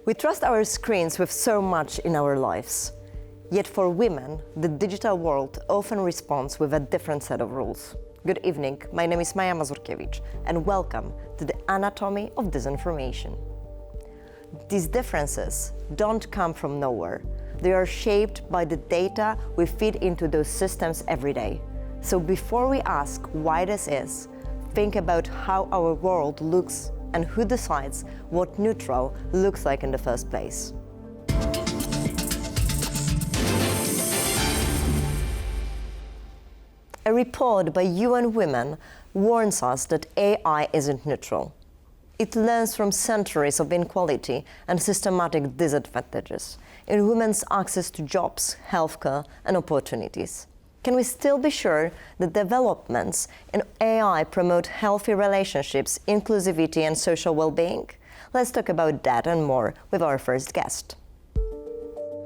We trust our screens with so much in our lives. Yet for women, the digital world often responds with a different set of rules. Good evening, my name is Maia Mazurkiewicz, and welcome to the Anatomy of Disinformation. These differences don't come from nowhere. They are shaped by the data we feed into those systems every day. So before we ask why this is, think about how our world looks and who decides what neutral looks like in the first place. A report by UN Women warns us that AI isn't neutral. It learns from centuries of inequality and systematic disadvantages in women's access to jobs, healthcare, and opportunities. Can we still be sure that developments in AI promote healthy relationships, inclusivity, and social well-being? Let's talk about that and more with our first guest.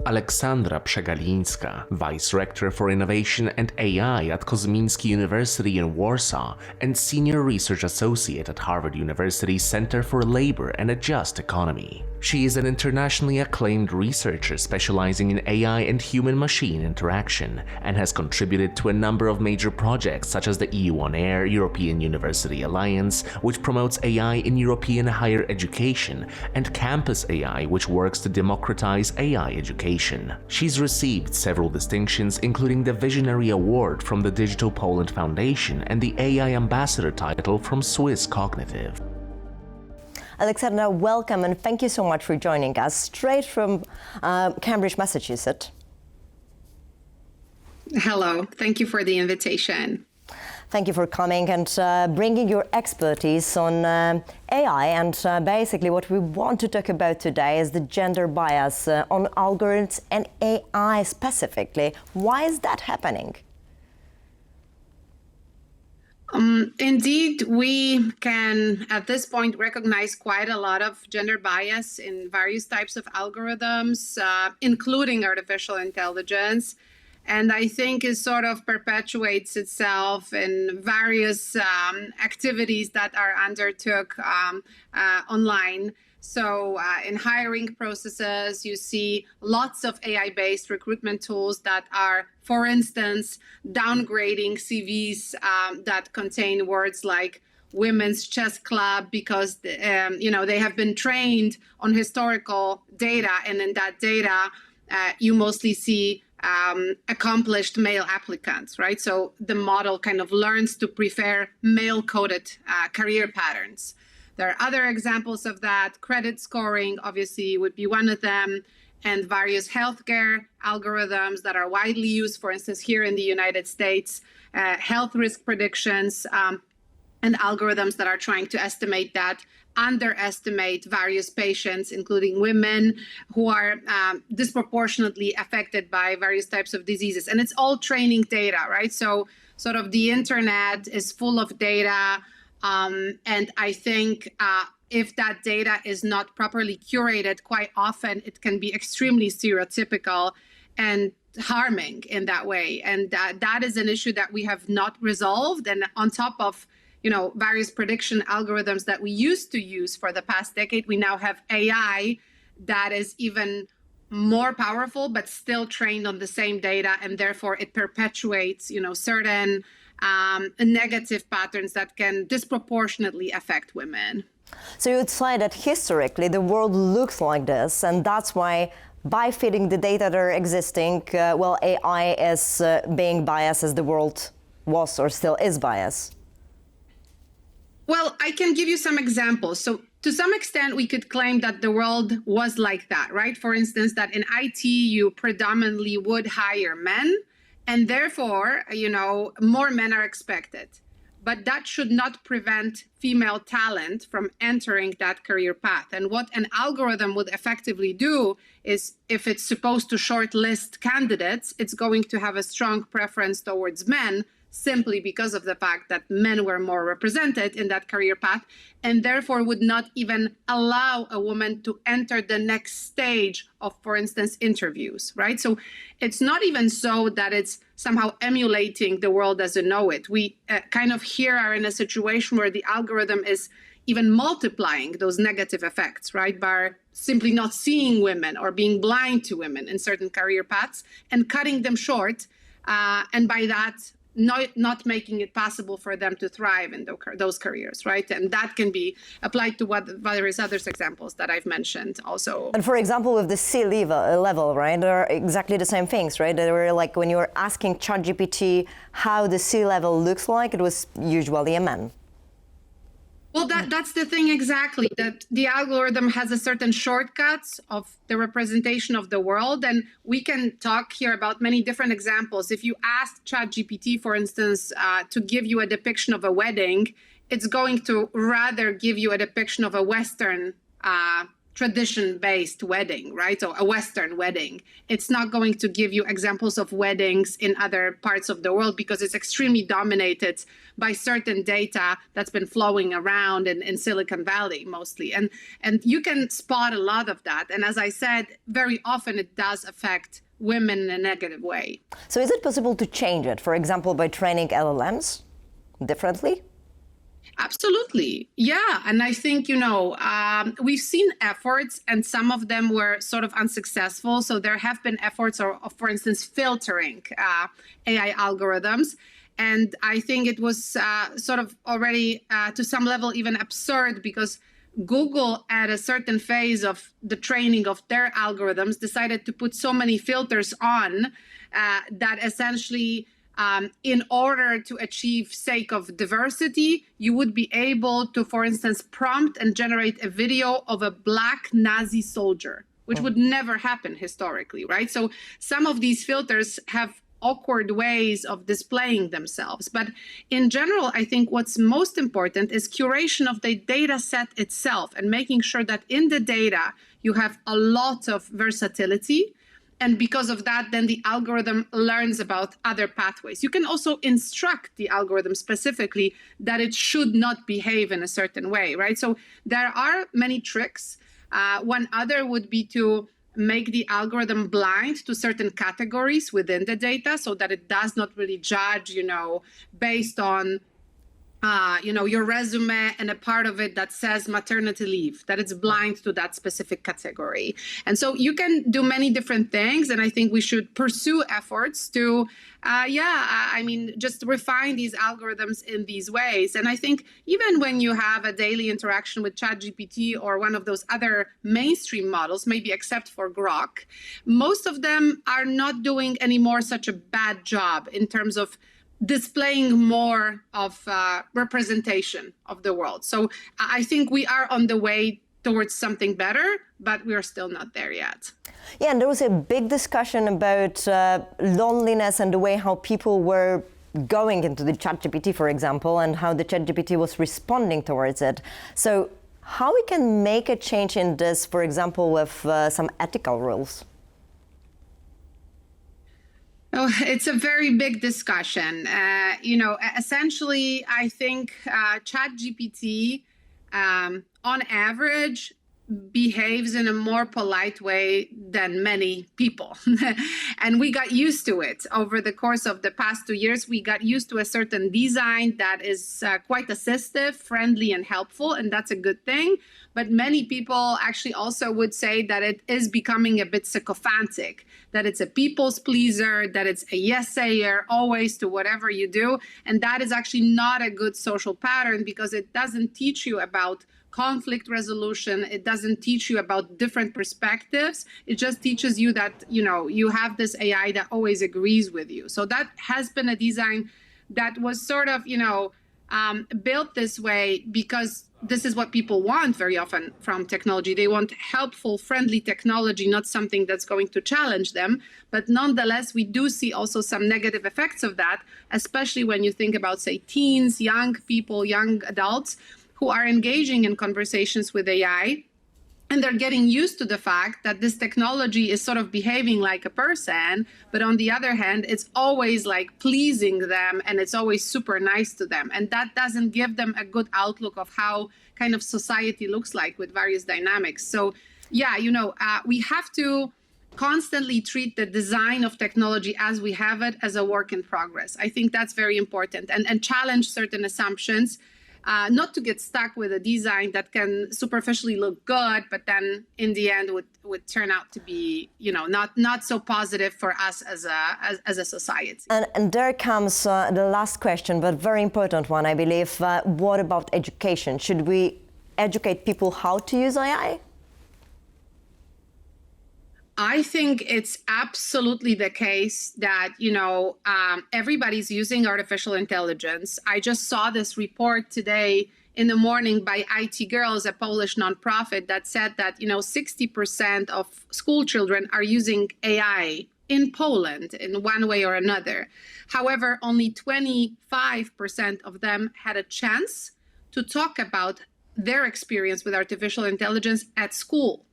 Aleksandra Przegalińska, Vice Rector for Innovation and AI at Koźmiński University in Warsaw and Senior Research Associate at Harvard University Center for Labor and a Just Economy. She is an internationally acclaimed researcher specializing in AI and human-machine interaction and has contributed to a number of major projects such as the EU On Air European University Alliance, which promotes AI in European higher education, and Campus AI, which works to democratize AI education. She's received several distinctions, including the Visionary Award from the Digital Poland Foundation and the AI Ambassador title from Swiss Cognitive. Aleksandra, welcome and thank you so much for joining us straight from Cambridge, Massachusetts. Hello, thank you for the invitation. Thank you for coming and bringing your expertise on AI. And basically what we want to talk about today is the gender bias on algorithms and AI specifically. Why is that happening? Indeed, we can at this point recognize quite a lot of gender bias in various types of algorithms, including artificial intelligence. And I think it sort of perpetuates itself in various activities that are undertook online. So in hiring processes, you see lots of AI-based recruitment tools that are, for instance, downgrading CVs that contain words like women's chess club because they have been trained on historical data, and in that data you mostly see accomplished male applicants, right? So the model kind of learns to prefer male-coded career patterns. There are other examples of that. Credit scoring, obviously, would be one of them, and various healthcare algorithms that are widely used, for instance, here in the United States, health risk predictions, and algorithms that are trying to estimate that underestimate various patients, including women who are disproportionately affected by various types of diseases. And it's all training data, right? So sort of the internet is full of data. And I think if that data is not properly curated, quite often it can be extremely stereotypical and harming in that way. And that is an issue that we have not resolved. And on top of various prediction algorithms that we used to use for the past decade, we now have AI that is even more powerful, but still trained on the same data, and therefore it perpetuates, certain negative patterns that can disproportionately affect women. So you would say that historically the world looks like this, and that's why by feeding the data that are existing, AI is being biased as the world was or still is biased. Well, I can give you some examples. So to some extent, we could claim that the world was like that, right? For instance, that in IT, you predominantly would hire men, and therefore, more men are expected. But that should not prevent female talent from entering that career path. And what an algorithm would effectively do is, if it's supposed to shortlist candidates, it's going to have a strong preference towards men, simply because of the fact that men were more represented in that career path, and therefore would not even allow a woman to enter the next stage of, for instance, interviews, right? So it's not even so that it's somehow emulating the world as we know it. We kind of here are in a situation where the algorithm is even multiplying those negative effects, right? By simply not seeing women or being blind to women in certain career paths and cutting them short, and by that not making it possible for them to thrive in those careers, right? And that can be applied to various other examples that I've mentioned also. And for example, with the C-level, right, there are exactly the same things, right? They were like when you were asking ChatGPT how the C-level looks like, it was usually a man. Well, that's the thing exactly, that the algorithm has a certain shortcuts of the representation of the world. And we can talk here about many different examples. If you ask ChatGPT, for instance, to give you a depiction of a wedding, it's going to rather give you a depiction of a Western tradition-based wedding, right? So a Western wedding. It's not going to give you examples of weddings in other parts of the world because it's extremely dominated by certain data that's been flowing around in Silicon Valley mostly. And you can spot a lot of that. And as I said, very often it does affect women in a negative way. So is it possible to change it, for example, by training LLMs differently? Absolutely. Yeah. And I think, we've seen efforts and some of them were sort of unsuccessful. So there have been efforts of for instance, filtering AI algorithms. And I think it was sort of already to some level even absurd because Google at a certain phase of the training of their algorithms decided to put so many filters on that essentially in order to achieve sake of diversity, you would be able to, for instance, prompt and generate a video of a Black Nazi soldier, which would never happen historically, right? So some of these filters have awkward ways of displaying themselves. But in general, I think what's most important is curation of the data set itself and making sure that in the data, you have a lot of versatility. And because of that, then the algorithm learns about other pathways. You can also instruct the algorithm specifically that it should not behave in a certain way, right? So there are many tricks. One other would be to make the algorithm blind to certain categories within the data so that it does not really judge, based on your resume and a part of it that says maternity leave, that it's blind to that specific category. And so you can do many different things. And I think we should pursue efforts to, just refine these algorithms in these ways. And I think even when you have a daily interaction with ChatGPT or one of those other mainstream models, maybe except for Grok, most of them are not doing anymore such a bad job in terms of displaying more of representation of the world. So I think we are on the way towards something better, but we are still not there yet. Yeah, and there was a big discussion about loneliness and the way how people were going into the ChatGPT, for example, and how the ChatGPT was responding towards it. So how we can make a change in this, for example, with some ethical rules? Oh, it's a very big discussion. Essentially, I think ChatGPT, on average, behaves in a more polite way than many people. And we got used to it. Over the course of the past 2 years, we got used to a certain design that is quite assistive, friendly, and helpful, and that's a good thing. But many people actually also would say that it is becoming a bit sycophantic, that it's a people's pleaser, that it's a yes-sayer always to whatever you do. And that is actually not a good social pattern because it doesn't teach you about conflict resolution. It doesn't teach you about different perspectives. It just teaches you that, you have this AI that always agrees with you. So that has been a design that was sort of, built this way because this is what people want very often from technology. They want helpful, friendly technology, not something that's going to challenge them. But nonetheless, we do see also some negative effects of that, especially when you think about, say, teens, young people, young adults who are engaging in conversations with AI. And they're getting used to the fact that this technology is sort of behaving like a person, but on the other hand, it's always like pleasing them and it's always super nice to them. And that doesn't give them a good outlook of how kind of society looks like with various dynamics. So yeah, we have to constantly treat the design of technology as we have it as a work in progress. I think that's very important and challenge certain assumptions. not to get stuck with a design that can superficially look good, but then in the end would turn out to be, not so positive for us as a society. And there comes the last question, but very important one, I believe. What about education? Should we educate people how to use AI? I think it's absolutely the case that, everybody's using artificial intelligence. I just saw this report today in the morning by IT Girls, a Polish nonprofit, that said that, 60% of school children are using AI in Poland in one way or another. However, only 25% of them had a chance to talk about their experience with artificial intelligence at school.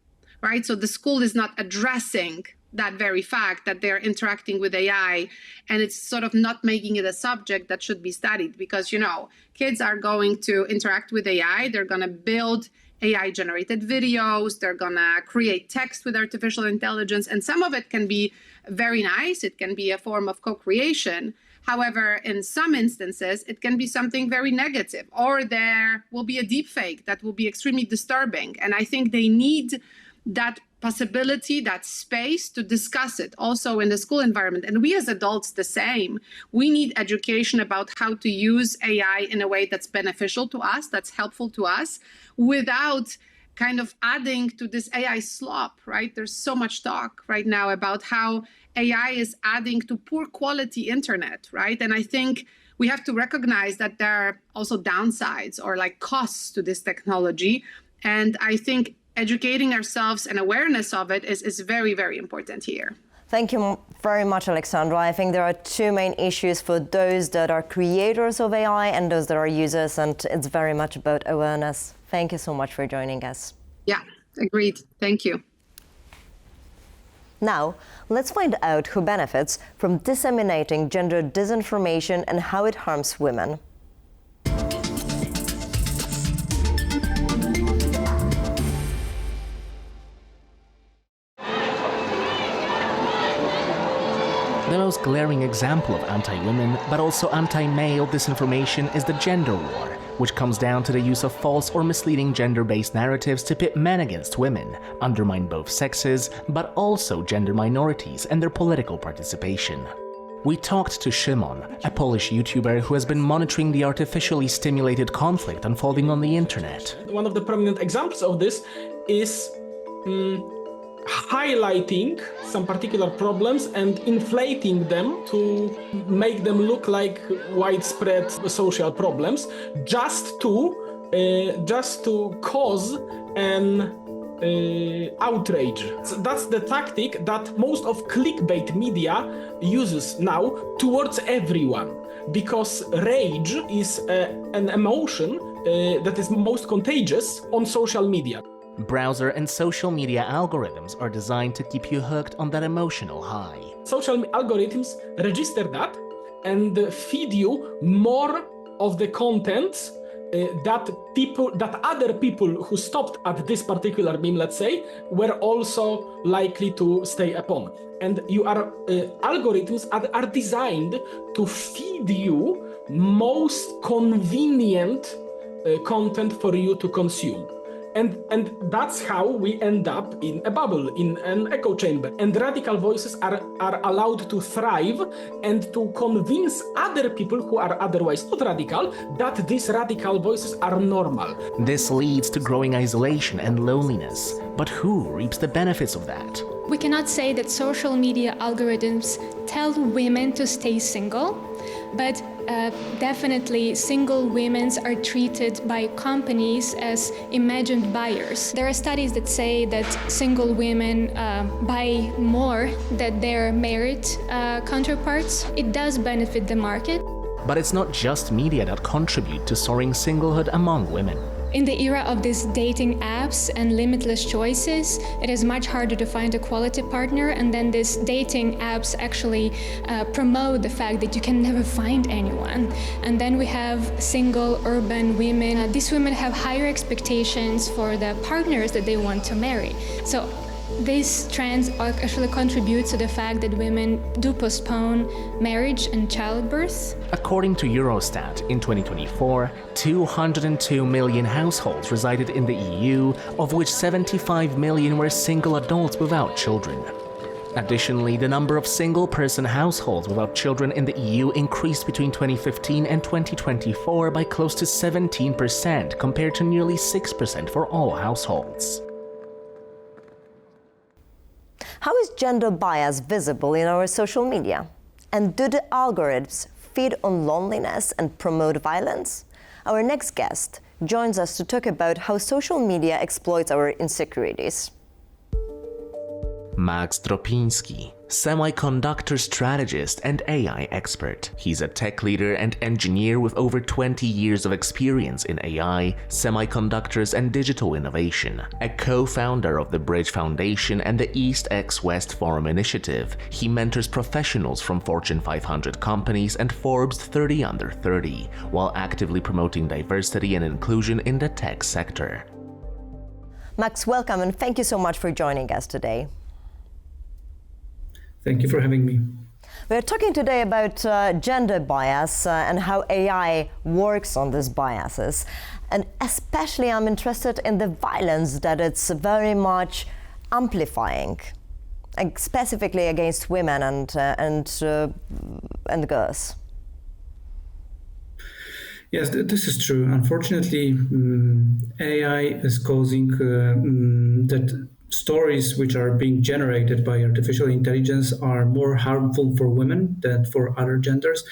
Right? So the school is not addressing that very fact that they're interacting with AI, and it's sort of not making it a subject that should be studied because, kids are going to interact with AI. They're going to build AI-generated videos. They're going to create text with artificial intelligence. And some of it can be very nice. It can be a form of co-creation. However, in some instances, it can be something very negative, or there will be a deepfake that will be extremely disturbing. And I think they need that possibility, that space to discuss it also in the school environment. And we as adults, the same. We need education about how to use AI in a way that's beneficial to us, that's helpful to us, without kind of adding to this AI slop, right? There's so much talk right now about how AI is adding to poor quality internet, right? And I think we have to recognize that there are also downsides or like costs to this technology. And I think educating ourselves and awareness of it is very, very important here. Thank you very much, Aleksandra. I think there are two main issues for those that are creators of AI and those that are users, and it's very much about awareness. Thank you so much for joining us. Yeah, agreed. Thank you. Now, let's find out who benefits from disseminating gender disinformation and how it harms women. The most glaring example of anti-women, but also anti-male disinformation is the gender war, which comes down to the use of false or misleading gender-based narratives to pit men against women, undermine both sexes, but also gender minorities and their political participation. We talked to Szymon, a Polish YouTuber who has been monitoring the artificially stimulated conflict unfolding on the internet. One of the prominent examples of this is highlighting some particular problems and inflating them to make them look like widespread social problems, just to cause an outrage. So that's the tactic that most of clickbait media uses now towards everyone, because rage is an emotion that is most contagious on social media. Browser and social media algorithms are designed to keep you hooked on that emotional high. Social algorithms register that and feed you more of the content that other people who stopped at this particular meme, let's say, were also likely to stay upon. And algorithms are designed to feed you most convenient content for you to consume. And that's how we end up in a bubble, in an echo chamber. And radical voices are allowed to thrive and to convince other people who are otherwise not radical that these radical voices are normal. This leads to growing isolation and loneliness. But who reaps the benefits of that? We cannot say that social media algorithms tell women to stay single, but definitely single women are treated by companies as imagined buyers. There are studies that say that single women buy more than their married counterparts. It does benefit the market. But it's not just media that contribute to soaring singlehood among women. In the era of these dating apps and limitless choices, it is much harder to find a quality partner, and then these dating apps actually promote the fact that you can never find anyone. And then we have single urban women. These women have higher expectations for the partners that they want to marry. So these trends actually contribute to the fact that women do postpone marriage and childbirth. According to Eurostat, in 2024, 202 million households resided in the EU, of which 75 million were single adults without children. Additionally, the number of single-person households without children in the EU increased between 2015 and 2024 by close to 17%, compared to nearly 6% for all households. How is gender bias visible in our social media? And do the algorithms feed on loneliness and promote violence? Our next guest joins us to talk about how social media exploits our insecurities. Max Dropiński, semiconductor strategist and AI expert. He's a tech leader and engineer with over 20 years of experience in AI, semiconductors, and digital innovation. A co-founder of the Bridge Foundation and the East X West Forum Initiative, he mentors professionals from Fortune 500 companies and Forbes 30 Under 30, while actively promoting diversity and inclusion in the tech sector. Max, welcome, and thank you so much for joining us today. Thank you for having me. We're talking today about gender bias and how AI works on these biases. And especially I'm interested in the violence that it's very much amplifying, like specifically against women and girls. Yes, this is true. Unfortunately, AI is causing that stories which are being generated by artificial intelligence are more harmful for women than for other genders.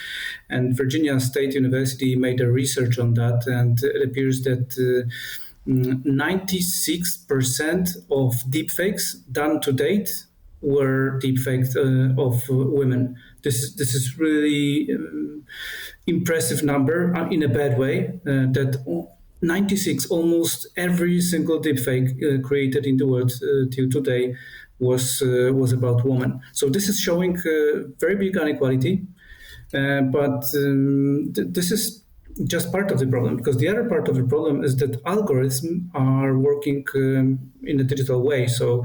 And Virginia State University made a research on that, and it appears that 96% of deepfakes done to date were deepfakes of women. This is really impressive number in a bad way, that 96, almost every single deepfake created in the world till today was about women. So this is showing very big inequality, but this is just part of the problem, because the other part of the problem is that algorithms are working in a digital way. So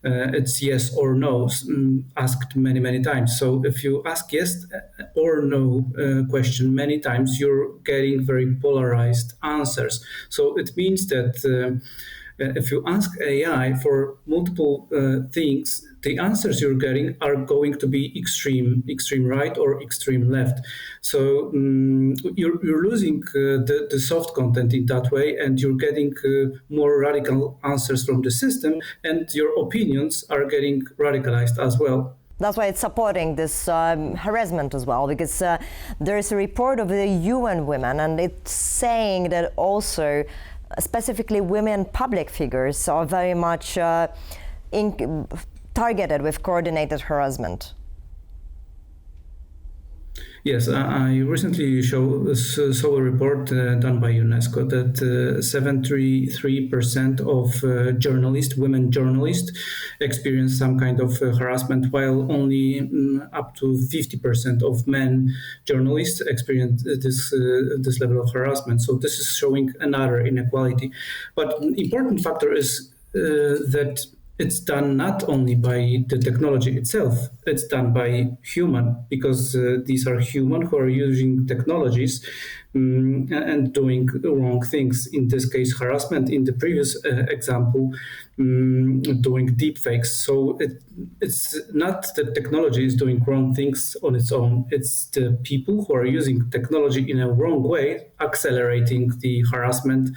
it's yes or no asked many times. So if you ask yes or no question many times, you're getting very polarized answers. So it means that if you ask AI for multiple things, the answers you're getting are going to be extreme right or extreme left. So you're losing the soft content in that way, and you're getting more radical answers from the system, and your opinions are getting radicalized as well. That's why it's supporting this harassment as well, because there is a report of the UN Women, and it's saying that also specifically women public figures are very much targeted with coordinated harassment. Yes, I recently saw a report done by UNESCO that 73% of women journalists experience some kind of harassment, while only up to 50% of men journalists experience this level of harassment. So this is showing another inequality. But an important factor is that it's done not only by the technology itself, it's done by human, because these are human who are using technologies and doing wrong things. In this case, harassment. In the previous example, doing deepfakes. So it's not that technology is doing wrong things on its own. It's the people who are using technology in a wrong way, accelerating the harassment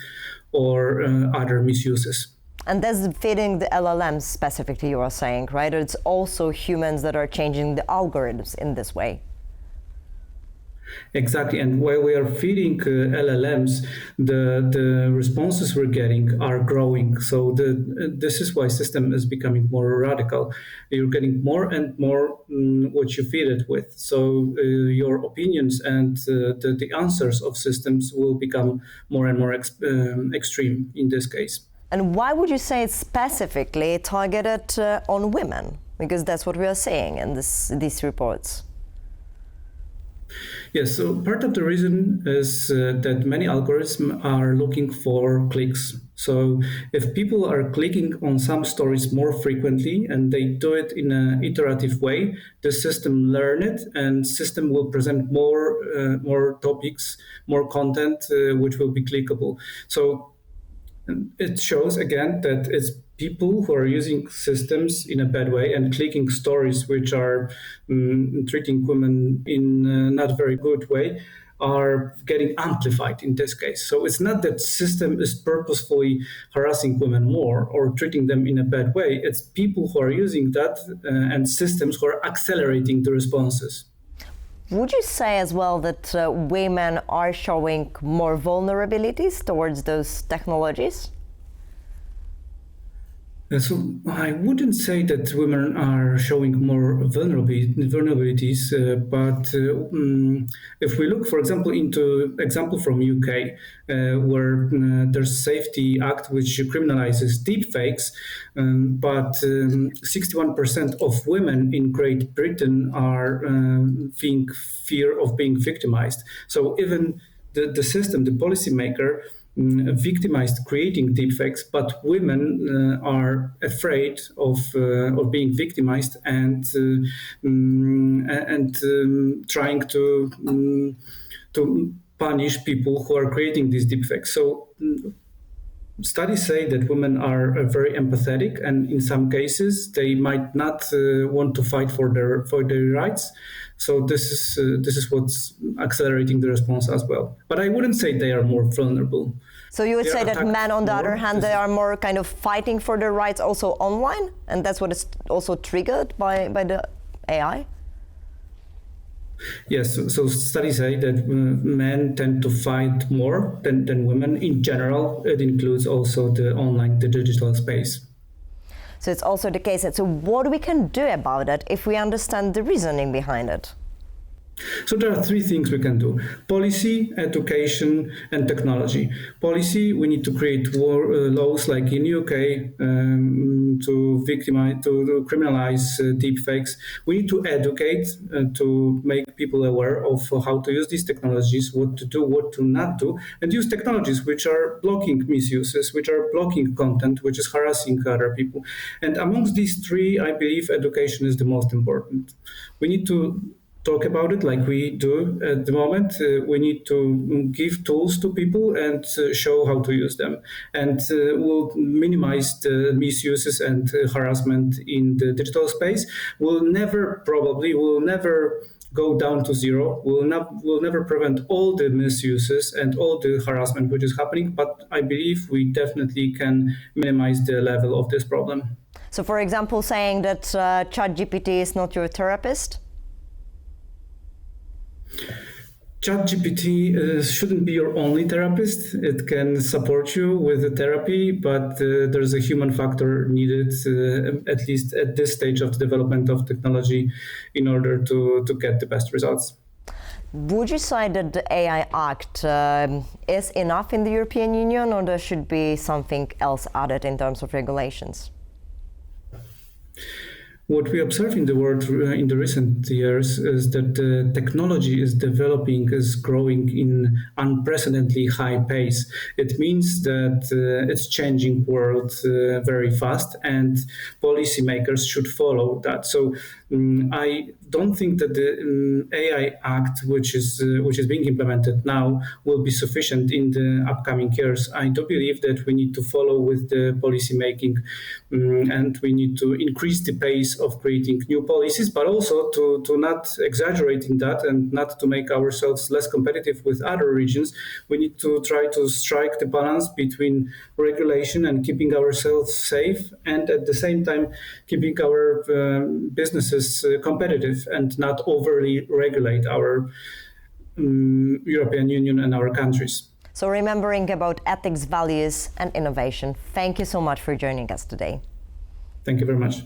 or other misuses. And that's feeding the LLMs specifically, you are saying, right? It's also humans that are changing the algorithms in this way. Exactly. And while we are feeding LLMs, the responses we're getting are growing. So this is why system is becoming more radical. You're getting more and more what you feed it with. So your opinions and the answers of systems will become more and more extreme in this case. And why would you say it's specifically targeted on women? Because that's what we are seeing in these reports. Yes, so part of the reason is that many algorithms are looking for clicks. So if people are clicking on some stories more frequently and they do it in an iterative way, the system learn it and system will present more topics, more content, which will be clickable. So it shows again that it's people who are using systems in a bad way and clicking stories which are treating women in a not very good way are getting amplified in this case. So it's not that system is purposefully harassing women more or treating them in a bad way. It's people who are using that and systems who are accelerating the responses. Would you say as well that women are showing more vulnerabilities towards those technologies? So I wouldn't say that women are showing more vulnerabilities, but if we look, for example, into example from UK, where there's Safety Act which criminalizes deepfakes, but 61% of women in Great Britain are feeling fear of being victimized. So even the system, the policymaker, victimized creating deepfakes, but women are afraid of being victimized and trying to punish people who are creating these deepfakes. So studies say that women are very empathetic, and in some cases they might not want to fight for their rights. So this is what's accelerating the response as well. But I wouldn't say they are more vulnerable. So you would say that men, on the other hand, they are more kind of fighting for their rights also online, and that's what is also triggered by the AI? Yes, so studies say that men tend to fight more than women in general. It includes also the digital space. So it's also the case that, so what we can do about it if we understand the reasoning behind it? So there are three things we can do: policy, education, and technology. Policy, we need to create laws like in UK to criminalize deepfakes. We need to educate to make people aware of how to use these technologies, what to do, what to not do, and use technologies which are blocking misuses, which are blocking content, which is harassing other people. And amongst these three, I believe education is the most important. We need to talk about it like we do at the moment. We need to give tools to people and show how to use them. And we'll minimize the misuses and harassment in the digital space. We'll never go down to zero. We'll never prevent all the misuses and all the harassment which is happening, but I believe we definitely can minimize the level of this problem. So for example, saying that ChatGPT is not your therapist? ChatGPT shouldn't be your only therapist. It can support you with the therapy, but there's a human factor needed, at least at this stage of the development of technology, in order to get the best results. Would you say that the AI Act is enough in the European Union, or there should be something else added in terms of regulations? What we observe in the world in the recent years is that the technology is growing in unprecedentedly high pace. It means that it's changing world very fast, and policymakers should follow that. So I don't think that the AI Act, which is being implemented now, will be sufficient in the upcoming years. I do believe that we need to follow with the policy making, and we need to increase the pace of creating new policies, but also to not exaggerate in that and not to make ourselves less competitive with other regions. We need to try to strike the balance between regulation and keeping ourselves safe, and at the same time keeping our businesses competitive and not overly regulate our European Union and our countries. So remembering about ethics, values and innovation. Thank you so much for joining us today. Thank you very much.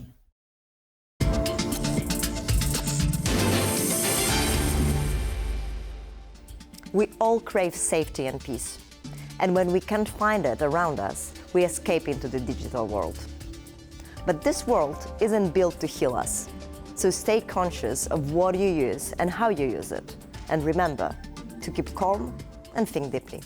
We all crave safety and peace. And when we can't find it around us, we escape into the digital world. But this world isn't built to heal us. So stay conscious of what you use and how you use it. And remember to keep calm and think deeply.